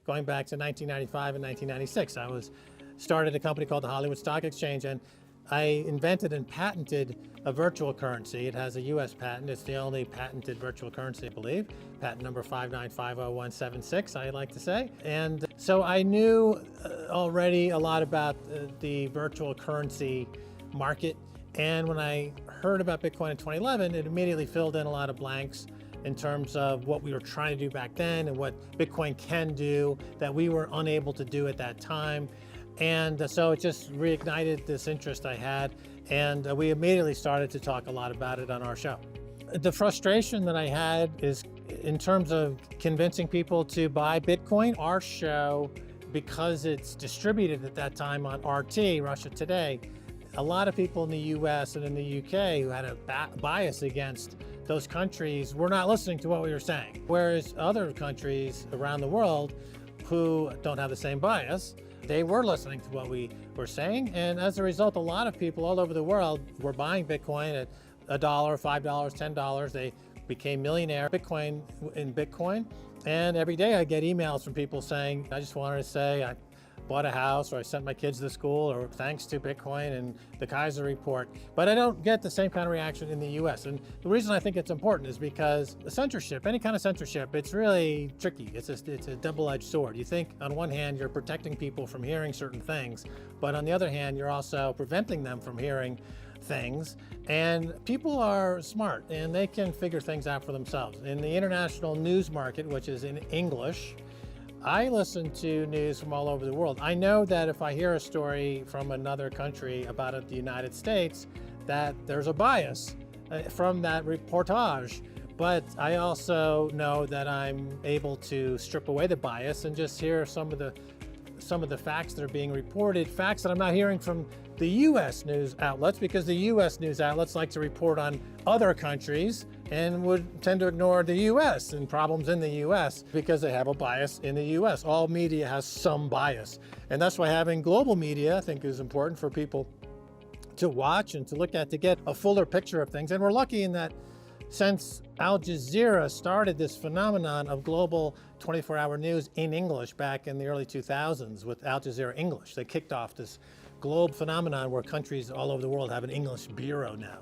going back to 1995 and 1996. I started a company called the Hollywood Stock Exchange, and I invented and patented a virtual currency. It has a US patent. It's the only patented virtual currency, I believe. Patent number 5950176, I like to say. And so I knew already a lot about the virtual currency market. And when I heard about Bitcoin in 2011, it immediately filled in a lot of blanks in terms of what we were trying to do back then and what Bitcoin can do that we were unable to do at that time. And so it just reignited this interest I had, and we immediately started to talk a lot about it on our show. The frustration that I had is in terms of convincing people to buy Bitcoin. Our show, because it's distributed at that time on RT, Russia Today, a lot of people in the US and in the UK who had a bias against those countries were not listening to what we were saying. Whereas other countries around the world who don't have the same bias, they were listening to what we were saying, and as a result, a lot of people all over the world were buying Bitcoin at $1, $5, $10. They became millionaire in Bitcoin, and every day I get emails from people saying, I just wanted to say I bought a house, or I sent my kids to school, or thanks to Bitcoin and the Keiser report. But I don't get the same kind of reaction in the US. And the reason I think it's important is because the censorship, any kind of censorship, it's really tricky. It's a double-edged sword. You think on one hand, you're protecting people from hearing certain things, but on the other hand, you're also preventing them from hearing things. And people are smart and they can figure things out for themselves. In the international news market, which is in English, I listen to news from all over the world. I know that if I hear a story from another country about the United States, that there's a bias from that reportage. But I also know that I'm able to strip away the bias and just hear some of the facts that are being reported, facts that I'm not hearing from the US news outlets, because the US news outlets like to report on other countries and would tend to ignore the US and problems in the US because they have a bias in the US. All media has some bias. And that's why having global media, I think, is important for people to watch and to look at, to get a fuller picture of things. And we're lucky in that since Al Jazeera started this phenomenon of global 24-hour news in English back in the early 2000s with Al Jazeera English. They kicked off this globe phenomenon where countries all over the world have an English bureau now.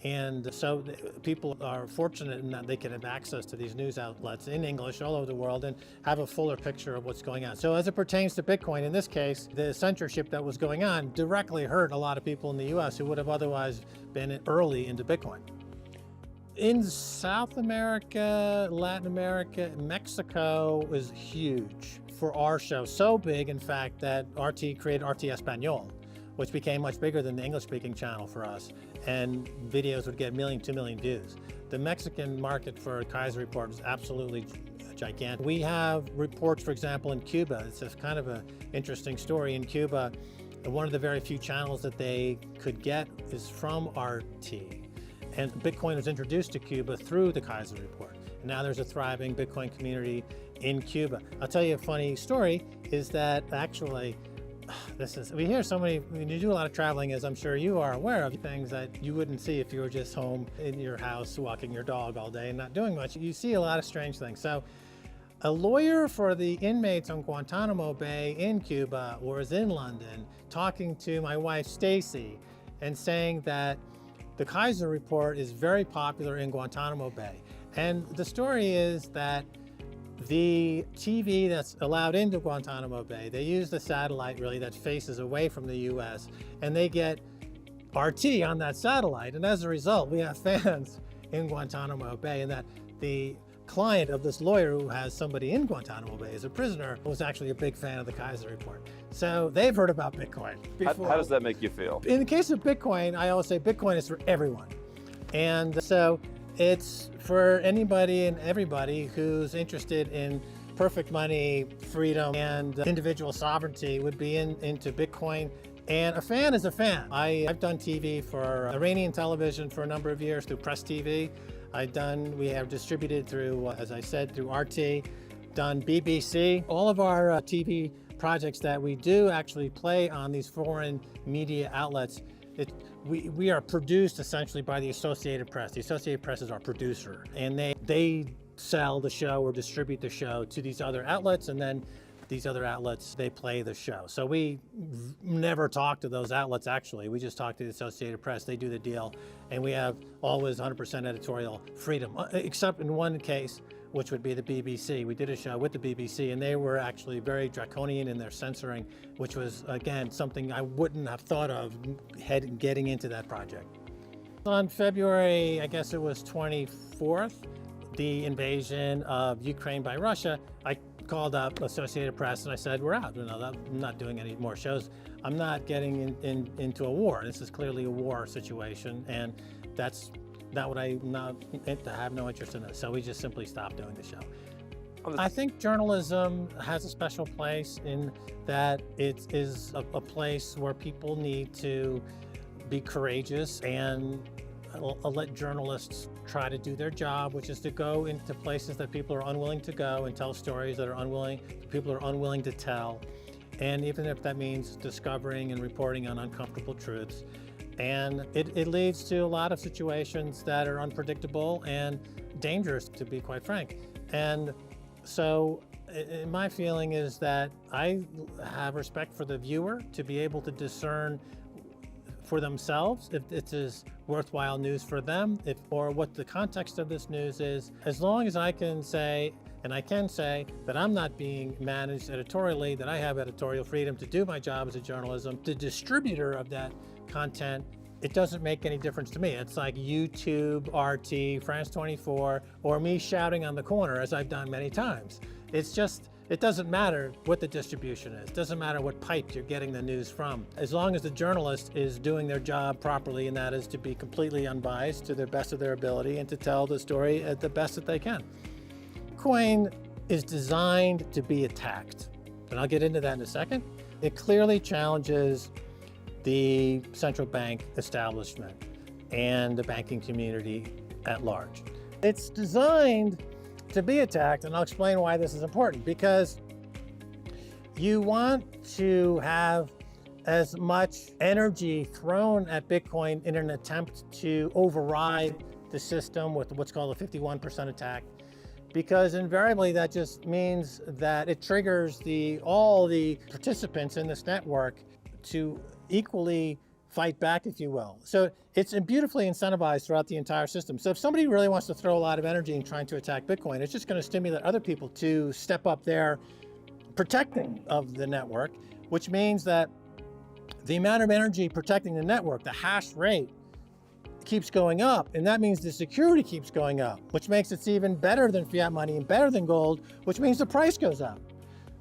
And so people are fortunate in that they can have access to these news outlets in English all over the world and have a fuller picture of what's going on. So as it pertains to Bitcoin, in this case, the censorship that was going on directly hurt a lot of people in the US who would have otherwise been early into Bitcoin. In South America, Latin America, Mexico was huge for our show. So big, in fact, that RT created RT Espanol, which became much bigger than the English-speaking channel for us. And videos would get 1 million, 2 million views. The Mexican market for Keiser report was absolutely gigantic. We have reports, for example, in Cuba. It's a kind of an interesting story. In Cuba, one of the very few channels that they could get is from RT. And Bitcoin was introduced to Cuba through the Keiser report. And now there's a thriving Bitcoin community in Cuba. I'll tell you a funny story, is that actually, we hear so many, when you do a lot of traveling, as I'm sure you are aware of, things that you wouldn't see if you were just home in your house walking your dog all day and not doing much. You see a lot of strange things. So a lawyer for the inmates on Guantanamo Bay in Cuba was in London talking to my wife, Stacy, and saying that the Keiser report is very popular in Guantanamo Bay. And the story is that the TV that's allowed into Guantanamo Bay, they use the satellite really that faces away from the US, and they get RT on that satellite. And as a result, we have fans in Guantanamo Bay, and that the client of this lawyer who has somebody in Guantanamo Bay as a prisoner was actually a big fan of the Keiser report. So they've heard about Bitcoin before. How does that make you feel? In the case of Bitcoin, I always say Bitcoin is for everyone. And so it's for anybody and everybody who's interested in perfect money, freedom, and individual sovereignty would be into Bitcoin. And a fan is a fan. I've done TV for Iranian television for a number of years through Press TV. We have distributed through, as I said, through RT, done BBC. All of our TV projects that we do actually play on these foreign media outlets. We are produced essentially by the Associated Press. The Associated Press is our producer, and they sell the show or distribute the show to these other outlets, and then these other outlets, they play the show. So we never talk to those outlets, actually. We just talk to the Associated Press. They do the deal, and we have always 100% editorial freedom, except in one case, which would be the BBC. We did a show with the BBC, and they were actually very draconian in their censoring, which was, again, something I wouldn't have thought of getting into that project. On February, I guess it was 24th, the invasion of Ukraine by Russia, I called up Associated Press and I said, we're out. I'm not doing any more shows. I'm not getting into a war. This is clearly a war situation, and that's not what I have no interest in this. So we just simply stopped doing the show. I think journalism has a special place in that it is a place where people need to be courageous and let journalists try to do their job, which is to go into places that people are unwilling to go and tell stories that people are unwilling to tell. And even if that means discovering and reporting on uncomfortable truths. And it leads to a lot of situations that are unpredictable and dangerous, to be quite frank. And so my feeling is that I have respect for the viewer to be able to discern for themselves if it is worthwhile news for them, or what the context of this news is, as long as I can say, and I can say that I'm not being managed editorially, that I have editorial freedom to do my job as a journalism, the distributor of that content, it doesn't make any difference to me. It's like YouTube, RT, France 24, or me shouting on the corner, as I've done many times. It's just, it doesn't matter what the distribution is. It doesn't matter what pipe you're getting the news from. As long as the journalist is doing their job properly, and that is to be completely unbiased to the best of their ability and to tell the story at the best that they can. Bitcoin is designed to be attacked, and I'll get into that in a second. It clearly challenges the central bank establishment and the banking community at large. It's designed to be attacked, and I'll explain why this is important, because you want to have as much energy thrown at Bitcoin in an attempt to override the system with what's called a 51% attack, because invariably that just means that it triggers all the participants in this network to equally fight back, if you will. So it's beautifully incentivized throughout the entire system. So if somebody really wants to throw a lot of energy in trying to attack Bitcoin, it's just going to stimulate other people to step up their protecting of the network, which means that the amount of energy protecting the network, the hash rate, keeps going up, and that means the security keeps going up, which makes it even better than fiat money and better than gold, which means the price goes up.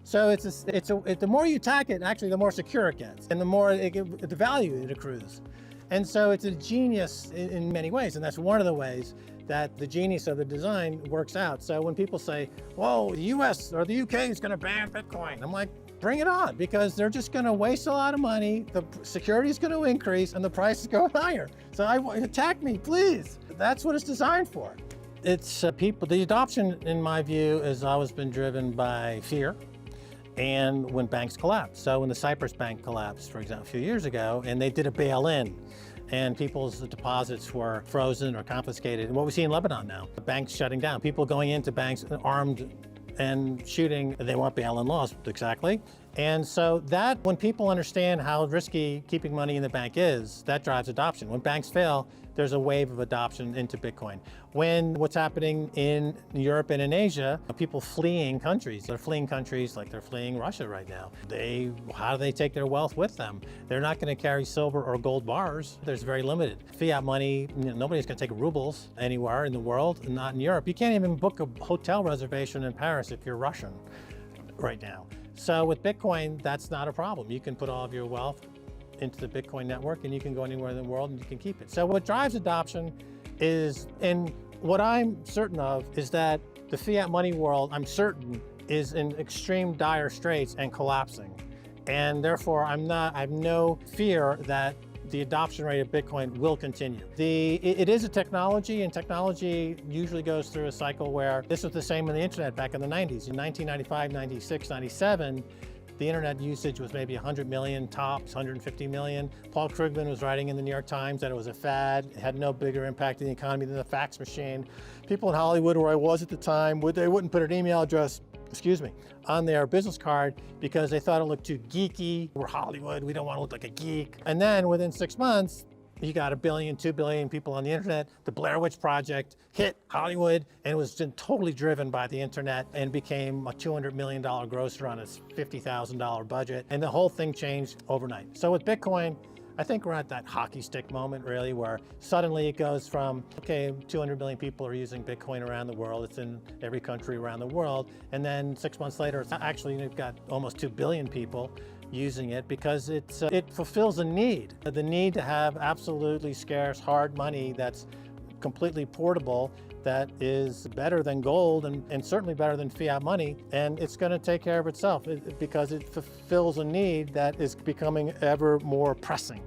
So the more you attack it, actually, the more secure it gets, and the more the value it accrues. And so it's a genius in many ways, and that's one of the ways that the genius of the design works out. So when people say, whoa, the US or the UK is going to ban Bitcoin, I'm like, bring it on, because they're just going to waste a lot of money, the security is going to increase, and the price is going higher. So attack me, please. That's what it's designed for. It's the adoption, in my view, has always been driven by fear. And when banks collapse. So when the Cyprus Bank collapsed, for example, a few years ago, and they did a bail-in, and people's deposits were frozen or confiscated. And what we see in Lebanon now, the banks shutting down, people going into banks armed and shooting, they want bail-in laws, exactly. And so that, when people understand how risky keeping money in the bank is, that drives adoption. When banks fail, there's a wave of adoption into Bitcoin. When what's happening in Europe and in Asia, people fleeing countries, they're fleeing countries like they're fleeing Russia right now. How do they take their wealth with them? They're not going to carry silver or gold bars. There's very limited. Fiat money, nobody's going to take rubles anywhere in the world, not in Europe. You can't even book a hotel reservation in Paris if you're Russian right now. So with Bitcoin, that's not a problem. You can put all of your wealth into the Bitcoin network, and you can go anywhere in the world and you can keep it. So what drives adoption is, and what I'm certain of, is that the fiat money world, I'm certain, is in extreme dire straits and collapsing. And therefore, I have no fear that the adoption rate of Bitcoin will continue. It is a technology, and technology usually goes through a cycle where this was the same in the internet back in the 90s. In 1995, 96, 97, the internet usage was maybe 100 million tops, 150 million. Paul Krugman was writing in the New York Times that it was a fad. It had no bigger impact on the economy than the fax machine. People in Hollywood, where I was at the time, they wouldn't put an email address on their business card because they thought it looked too geeky. We're Hollywood, we don't want to look like a geek. And then within 6 months, you got 1 billion, 2 billion people on the internet. The Blair Witch Project hit Hollywood and it was totally driven by the internet and became a $200 million grosser on a $50,000 budget. And the whole thing changed overnight. So with Bitcoin, I think we're at that hockey stick moment really where suddenly it goes from, okay, 200 million people are using Bitcoin around the world. It's in every country around the world. And then 6 months later, it's actually, you've got almost 2 billion people using it because it fulfills a need. The need to have absolutely scarce, hard money that's completely portable, that is better than gold and certainly better than fiat money. And it's going to take care of itself because it fulfills a need that is becoming ever more pressing.